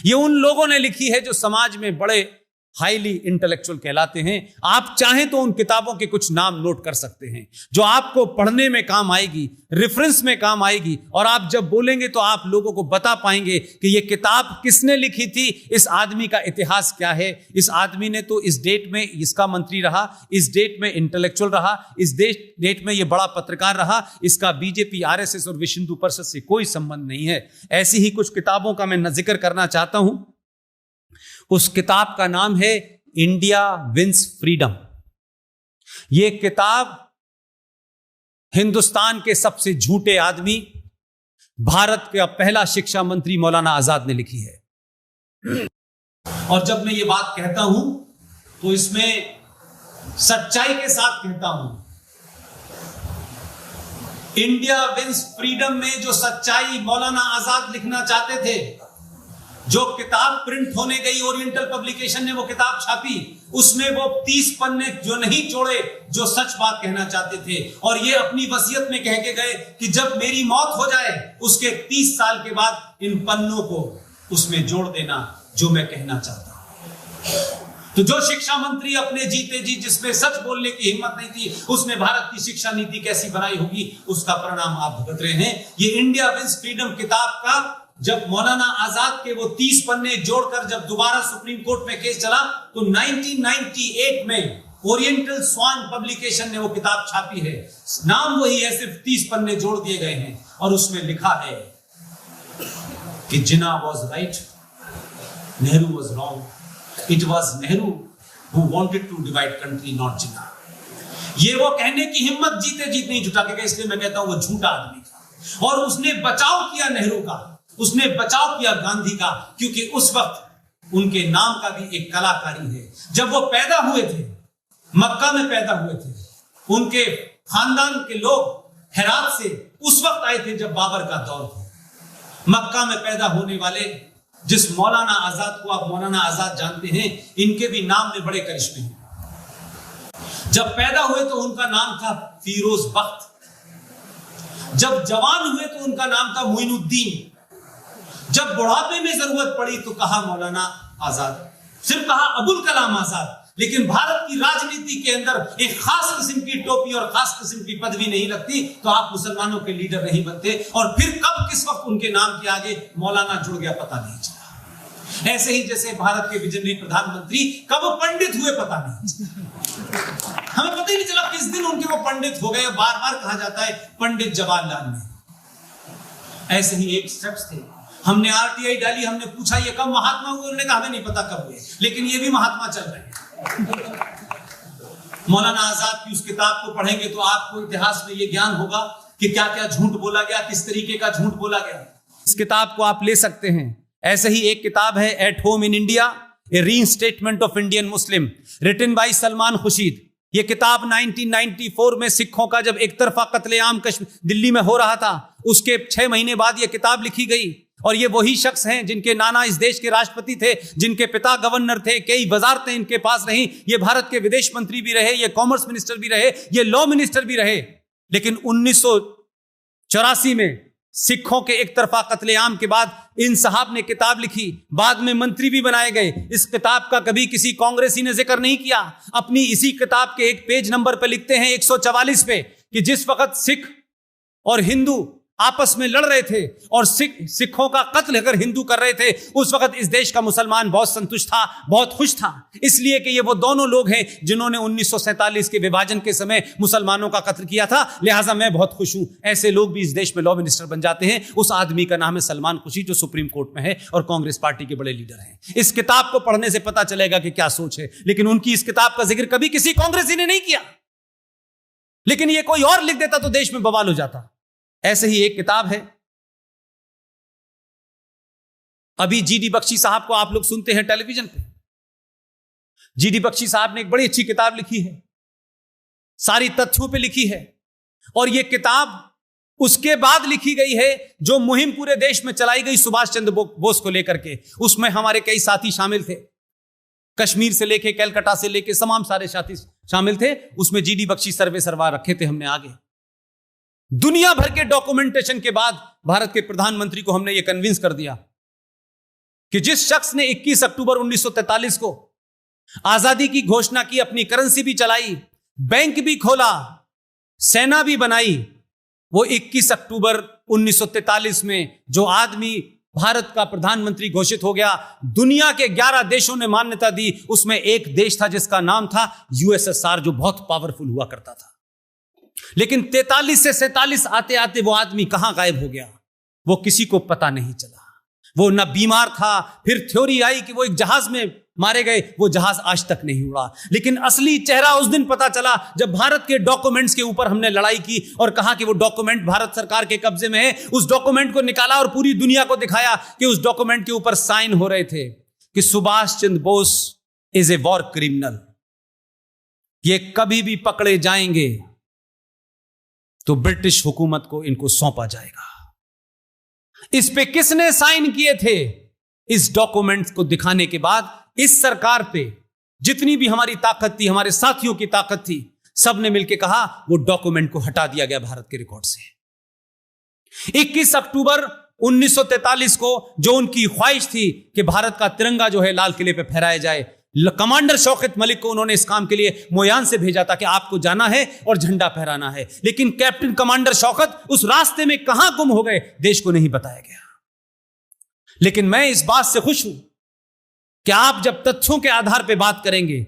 ये उन लोगों ने लिखी है जो समाज में बड़े हाईली इंटेलेक्चुअल कहलाते हैं। आप चाहें तो उन किताबों के कुछ नाम नोट कर सकते हैं जो आपको पढ़ने में काम आएगी, रेफरेंस में काम आएगी, और आप जब बोलेंगे तो आप लोगों को बता पाएंगे कि यह किताब किसने लिखी थी, इस आदमी का इतिहास क्या है। इस आदमी ने तो इस डेट में इसका मंत्री रहा, इस डेट में इंटेलेक्चुअल रहा, इस डेट में यह बड़ा पत्रकार रहा, इसका बीजेपी, आरएसएस और विश्व हिंदू परिषद से कोई संबंध नहीं है। ऐसी ही कुछ किताबों का मैं जिक्र करना चाहता हूं। उस किताब का नाम है इंडिया विंस फ्रीडम। यह किताब हिंदुस्तान के सबसे झूठे आदमी, भारत का पहला शिक्षा मंत्री मौलाना आजाद ने लिखी है। और जब मैं ये बात कहता हूं तो इसमें सच्चाई के साथ कहता हूं। इंडिया विंस फ्रीडम में जो सच्चाई मौलाना आजाद लिखना चाहते थे, जो किताब प्रिंट होने गई, ओरिएंटल पब्लिकेशन ने वो किताब छापी, उसमें वो 30 पन्ने जो नहीं जोड़े, जो सच बात कहना चाहते थे। और ये अपनी वसीयत में कह के गए कि जब मेरी मौत हो जाए उसके 30 साल के बाद इन पन्नों को उसमें जोड़ देना जो मैं कहना चाहता हूं। तो जो शिक्षा मंत्री अपने जीते जी जिसमें सच बोलने की हिम्मत नहीं थी, उसने भारत की शिक्षा नीति कैसी बनाई होगी, उसका परिणाम आप भुगत रहे हैं। ये इंडिया विंस फ्रीडम किताब का जब मौलाना आजाद के वो 30 पन्ने जोड़कर जब दोबारा सुप्रीम कोर्ट में केस चला तो 1998 में ओरिएंटल स्वान पब्लिकेशन ने वो किताब छापी है। नाम वही है, सिर्फ 30 पन्ने जोड़ दिए गए हैं। और उसमें लिखा है कि Jinnah was right, Nehru was wrong, it was Nehru who wanted to divide country, not Jinnah. ये वो कहने की हिम्मत जीते जीत नहीं जुटा के, इसलिए मैं कहता हूं वो झूठा आदमी था। और उसने बचाव किया नेहरू का, उसने बचाव किया गांधी का, क्योंकि उस वक्त उनके नाम का भी एक कलाकारी है। जब वो पैदा हुए थे, मक्का में पैदा हुए थे, उनके खानदान के लोग हेरात से उस वक्त आए थे जब बाबर का दौर था। मक्का में पैदा होने वाले जिस मौलाना आजाद को आप मौलाना आजाद जानते हैं, इनके भी नाम में बड़े करिश्मे हैं। जब पैदा हुए तो उनका नाम था फिरोज बख्त, जब जवान हुए तो उनका नाम था मोइनुद्दीन, जब बुढ़ापे में जरूरत पड़ी तो कहा मौलाना आजाद, सिर्फ कहा अबुल कलाम आजाद। लेकिन भारत की राजनीति के अंदर एक खास किस्म की टोपी और खास किस्म की पदवी नहीं लगती तो आप मुसलमानों के लीडर नहीं बनते। और फिर कब किस वक्त उनके नाम के आगे मौलाना जुड़ गया पता नहीं चला। ऐसे ही जैसे भारत के विजनरी प्रधानमंत्री कब पंडित हुए पता नहीं, हमें पता ही नहीं चला किस दिन उनके वो पंडित हो गए। बार बार कहा जाता है पंडित जवाहरलाल नेहरू। ऐसे ही एक शख्स थे, हमने आरटीआई डाली, हमने पूछा ये कब महात्मा हुए, उन्होंने कहा हमें नहीं पता कब हुए, लेकिन ये भी महात्मा चल रहे हैं। मौलाना आजाद की उस किताब को पढ़ेंगे तो आपको इतिहास में ये ज्ञान होगा कि क्या क्या झूठ बोला गया, किस तरीके का झूठ बोला गया। इस किताब को आप ले सकते हैं। ऐसे ही एक किताब है at home in India, a reinstatement of Indian Muslim, written by Salman Khurshid. यह किताब 1994 में सिखों का जब एक तरफा कत्लेआम दिल्ली में हो रहा था, उसके 6 महीने बाद यह किताब लिखी गई। और ये वही शख्स हैं जिनके नाना इस देश के राष्ट्रपति थे, जिनके पिता गवर्नर थे, कई वजारतें इनके पास रहीं। ये भारत के विदेश मंत्री भी रहे, ये कॉमर्स मिनिस्टर भी रहे, ये लॉ मिनिस्टर भी रहे। लेकिन 1984 में सिखों के एक तरफा कत्लेआम के बाद इन साहब ने किताब लिखी, बाद में मंत्री भी बनाए गए। इस किताब का कभी किसी कांग्रेसी ने जिक्र नहीं किया। अपनी इसी किताब के एक पेज नंबर पर लिखते हैं 144 पे कि जिस वक्त सिख और हिंदू आपस में लड़ रहे थे और सिखों का कत्ल अगर हिंदू कर रहे थे, उस वक्त इस देश का मुसलमान बहुत संतुष्ट था, बहुत खुश था, इसलिए कि ये वो दोनों लोग हैं जिन्होंने 1947 के विभाजन के समय मुसलमानों का कत्ल किया था, लिहाजा मैं बहुत खुश हूं। ऐसे लोग भी इस देश में लॉ मिनिस्टर बन जाते हैं। उस आदमी का नाम है सलमान खुर्शीद, जो सुप्रीम कोर्ट में है और कांग्रेस पार्टी के बड़े लीडर हैं। इस किताब को पढ़ने से पता चलेगा कि क्या सोच है, लेकिन उनकी इस किताब का जिक्र कभी किसी कांग्रेसी ने नहीं किया। लेकिन ये कोई और लिख देता तो देश में बवाल हो जाता। ऐसे ही एक किताब है, अभी जीडी बख्शी साहब को आप लोग सुनते हैं टेलीविजन पे। जीडी बख्शी साहब ने एक बड़ी अच्छी किताब लिखी है, सारी तथ्यों पे लिखी है। और यह किताब उसके बाद लिखी गई है जो मुहिम पूरे देश में चलाई गई सुभाष चंद्र बोस को लेकर के। उसमें हमारे कई साथी शामिल थे, कश्मीर से लेके कलकत्ता से लेके तमाम सारे साथी शामिल थे। उसमें जीडी बख्शी सर्वे सरवा रखे थे हमने आगे। दुनिया भर के डॉक्यूमेंटेशन के बाद भारत के प्रधानमंत्री को हमने ये कन्विंस कर दिया कि जिस शख्स ने 21 अक्टूबर 1943 को आजादी की घोषणा की, अपनी करेंसी भी चलाई, बैंक भी खोला, सेना भी बनाई, वो 21 अक्टूबर 1943 में जो आदमी भारत का प्रधानमंत्री घोषित हो गया, दुनिया के 11 देशों ने मान्यता दी, उसमें एक देश था जिसका नाम था यूएसएसआर, जो बहुत पावरफुल हुआ करता था। लेकिन 43 से 47 आते आते वो आदमी कहां गायब हो गया, वो किसी को पता नहीं चला। वो ना बीमार था, फिर थ्योरी आई कि वो एक जहाज में मारे गए, वो जहाज आज तक नहीं उड़ा। लेकिन असली चेहरा उस दिन पता चला जब भारत के डॉक्यूमेंट्स के ऊपर हमने लड़ाई की और कहा कि वो डॉक्यूमेंट भारत सरकार के कब्जे में है। उस डॉक्यूमेंट को निकाला और पूरी दुनिया को दिखाया कि उस डॉक्यूमेंट के ऊपर साइन हो रहे थे कि Subhash Chandra Bose is a war criminal, ये कभी भी पकड़े जाएंगे तो ब्रिटिश हुकूमत को इनको सौंपा जाएगा। इस पे किसने साइन किए थे? इस डॉक्यूमेंट्स को दिखाने के बाद इस सरकार पे जितनी भी हमारी ताकत थी, हमारे साथियों की ताकत थी, सबने मिलकर कहा वो डॉक्यूमेंट को हटा दिया गया भारत के रिकॉर्ड से। 21 अक्टूबर 1943 को जो उनकी ख्वाहिश थी कि भारत का तिरंगा जो है लाल किले पे फहराया जाए, कमांडर शौकत मलिक को उन्होंने इस काम के लिए मोयान से भेजा था कि आपको जाना है और झंडा फहराना है। लेकिन कैप्टन कमांडर शौकत उस रास्ते में कहां गुम हो गए, देश को नहीं बताया गया। लेकिन मैं इस बात से खुश हूं कि आप जब तथ्यों के आधार पर बात करेंगे,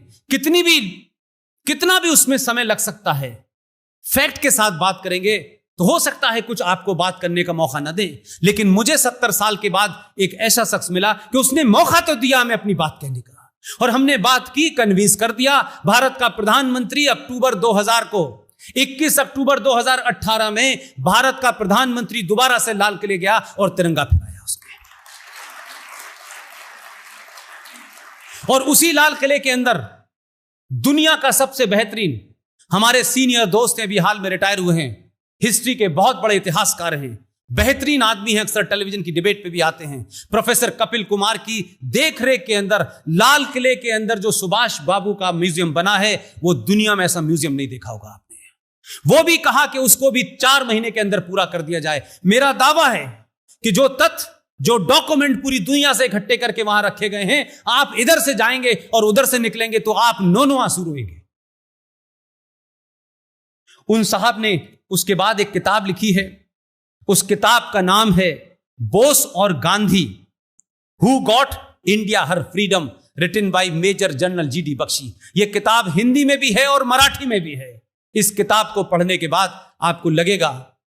कितना भी उसमें समय लग सकता है, फैक्ट के साथ बात करेंगे तो हो सकता है कुछ आपको बात करने का मौका न दें। लेकिन मुझे 70 साल के बाद एक ऐसा शख्स मिला कि उसने मौका तो दिया हमें अपनी बात कहने का, और हमने बात की, कन्विंस कर दिया। भारत का प्रधानमंत्री अक्टूबर 2000 को, 21 अक्टूबर 2018 में भारत का प्रधानमंत्री दोबारा से लाल किले गया और तिरंगा फहराया उसने। और उसी लाल किले के अंदर दुनिया का सबसे बेहतरीन, हमारे सीनियर दोस्त हैं, अभी हाल में रिटायर हुए हैं, हिस्ट्री के बहुत बड़े इतिहासकार हैं, बेहतरीन आदमी हैं, अक्सर टेलीविजन की डिबेट पे भी आते हैं, प्रोफेसर कपिल कुमार की देखरेख के अंदर लाल किले के अंदर जो सुभाष बाबू का म्यूजियम बना है, वो दुनिया में ऐसा म्यूजियम नहीं देखा होगा आपने। वो भी कहा कि उसको भी 4 महीने के अंदर पूरा कर दिया जाए। मेरा दावा है कि जो तथ्य, जो डॉक्यूमेंट पूरी दुनिया से इकट्ठे करके वहां रखे गए हैं, आप इधर से जाएंगे और उधर से निकलेंगे तो आप नो आंसू रोएंगे। उन साहब ने उसके बाद एक किताब लिखी है, उस किताब का नाम है बोस और Gandhi, who got India her freedom, written by major general GD Bakshi. यह किताब हिंदी में भी है और मराठी में भी है। इस किताब को पढ़ने के बाद आपको लगेगा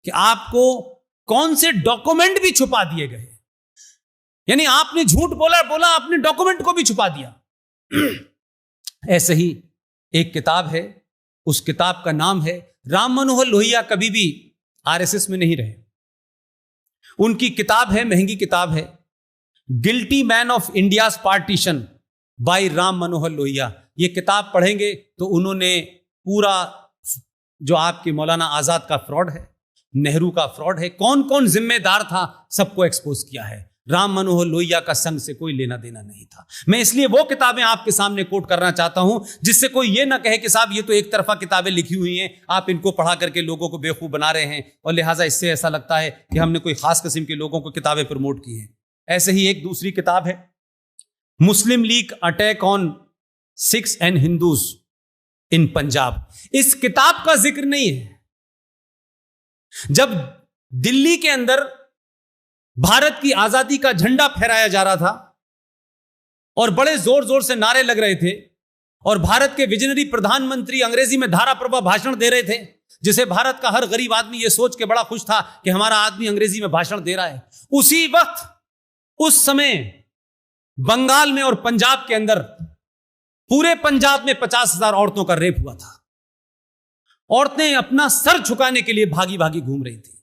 कि आपको कौन से डॉक्यूमेंट भी छुपा दिए गए, यानी आपने झूठ बोला, आपने डॉक्यूमेंट को भी छुपा दिया। ऐसे ही एक किताब है, उस किताब का नाम है, राम मनोहर लोहिया कभी भी आरएसएस में नहीं रहे, उनकी किताब है, महंगी किताब है, guilty man of India's partition by Ram Manohar Lohia. यह किताब पढ़ेंगे तो उन्होंने पूरा जो आपके मौलाना आजाद का फ्रॉड है, नेहरू का फ्रॉड है, कौन कौन जिम्मेदार था, सबको एक्सपोज किया है। राम मनोहर लोहिया का संघ से कोई लेना देना नहीं था। मैं इसलिए वो किताबें आपके सामने कोट करना चाहता हूं जिससे कोई ये ना कहे कि साहब ये तो एक तरफा किताबें लिखी हुई हैं, आप इनको पढ़ा करके लोगों को बेवकूफ बना रहे हैं, और लिहाजा इससे ऐसा लगता है कि हमने कोई खास किस्म के लोगों को किताबें प्रमोट की हैं। ऐसे ही एक दूसरी किताब है, Muslim League attack on Sikhs and Hindus in Punjab. इस किताब का जिक्र नहीं है। जब दिल्ली के अंदर भारत की आजादी का झंडा फहराया जा रहा था और बड़े जोर जोर से नारे लग रहे थे, और भारत के विजनरी प्रधानमंत्री अंग्रेजी में धारा प्रभा भाषण दे रहे थे, जिसे भारत का हर गरीब आदमी यह सोच के बड़ा खुश था कि हमारा आदमी अंग्रेजी में भाषण दे रहा है। उसी वक्त, उस समय बंगाल में और पंजाब के अंदर, पूरे पंजाब में 50,000 औरतों का रेप हुआ था। औरतें अपना सर झुकाने के लिए भागी भागी घूम रही थी।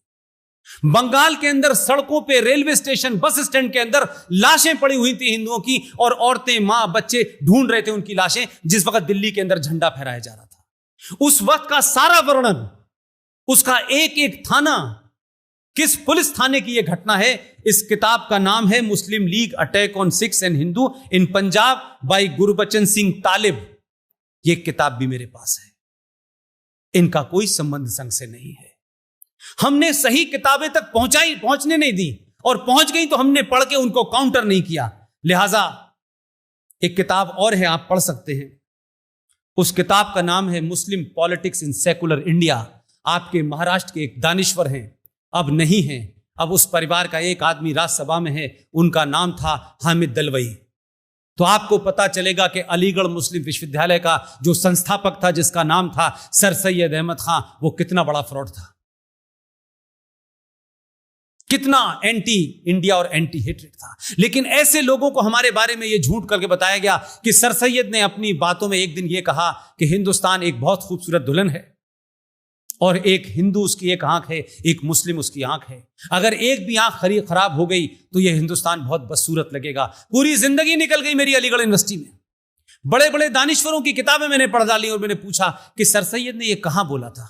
बंगाल के अंदर सड़कों पे, रेलवे स्टेशन, बस स्टैंड के अंदर लाशें पड़ी हुई थी हिंदुओं की, और औरतें, मां, बच्चे ढूंढ रहे थे उनकी लाशें, जिस वक्त दिल्ली के अंदर झंडा फहराया जा रहा था। उस वक्त का सारा वर्णन, उसका एक एक थाना, किस पुलिस थाने की यह घटना है, इस किताब का नाम है Muslim League attack on Sikhs and Hindu in Punjab by Gurbachan Singh Talib. यह किताब भी मेरे पास है। इनका कोई संबंध संघ से नहीं है। हमने सही किताबें तक पहुंचने नहीं दी, और पहुंच गई तो हमने पढ़ के उनको काउंटर नहीं किया। लिहाजा एक किताब और है, आप पढ़ सकते हैं। उस किताब का नाम है मुस्लिम पॉलिटिक्स इन सेकुलर इंडिया। आपके महाराष्ट्र के एक दानिश्वर हैं, अब नहीं हैं, अब उस परिवार का एक आदमी राज्यसभा में है, उनका नाम था हामिद दलवई। तो आपको पता चलेगा कि अलीगढ़ मुस्लिम विश्वविद्यालय का जो संस्थापक था, जिसका नाम था सर सैयद अहमद खां, वो कितना बड़ा फ्रॉड था, कितना एंटी इंडिया और एंटी हेट्रेड था। लेकिन ऐसे लोगों को हमारे बारे में यह झूठ करके बताया गया कि सर सैयद ने अपनी बातों में एक दिन यह कहा कि हिंदुस्तान एक बहुत खूबसूरत दुल्हन है और एक हिंदू उसकी एक आंख है, एक मुस्लिम उसकी आंख है। अगर एक भी आंख खराब हो गई तो यह हिंदुस्तान बहुत बदसूरत लगेगा। पूरी जिंदगी निकल गई मेरी अलीगढ़ यूनिवर्सिटी में, बड़े बड़े दानिश्वरों की किताबें मैंने पढ़ डाली और मैंने पूछा कि सर सैयद ने यह कहां बोला था।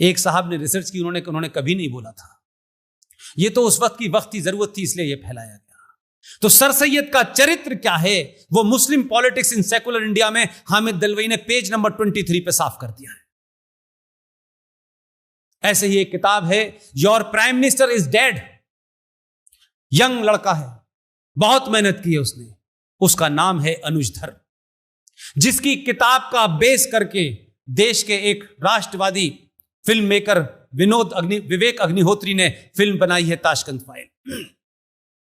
एक साहब ने रिसर्च की, उन्होंने कभी नहीं बोला था। यह तो उस वक्त की वक्ती जरूरत थी, इसलिए यह फैलाया गया। तो सर सैयद का चरित्र क्या है, वो मुस्लिम पॉलिटिक्स इन सेकुलर इंडिया में हामिद दलवई ने पेज नंबर 23 पे साफ कर दिया है। ऐसे ही एक किताब है, your prime minister is dead. Young लड़का है, बहुत मेहनत की है उसने, उसका नाम है अनुज धर, जिसकी किताब का बेस करके देश के एक राष्ट्रवादी फिल्म मेकर विवेक अग्निहोत्री ने फिल्म बनाई है ताशकंद फाइल।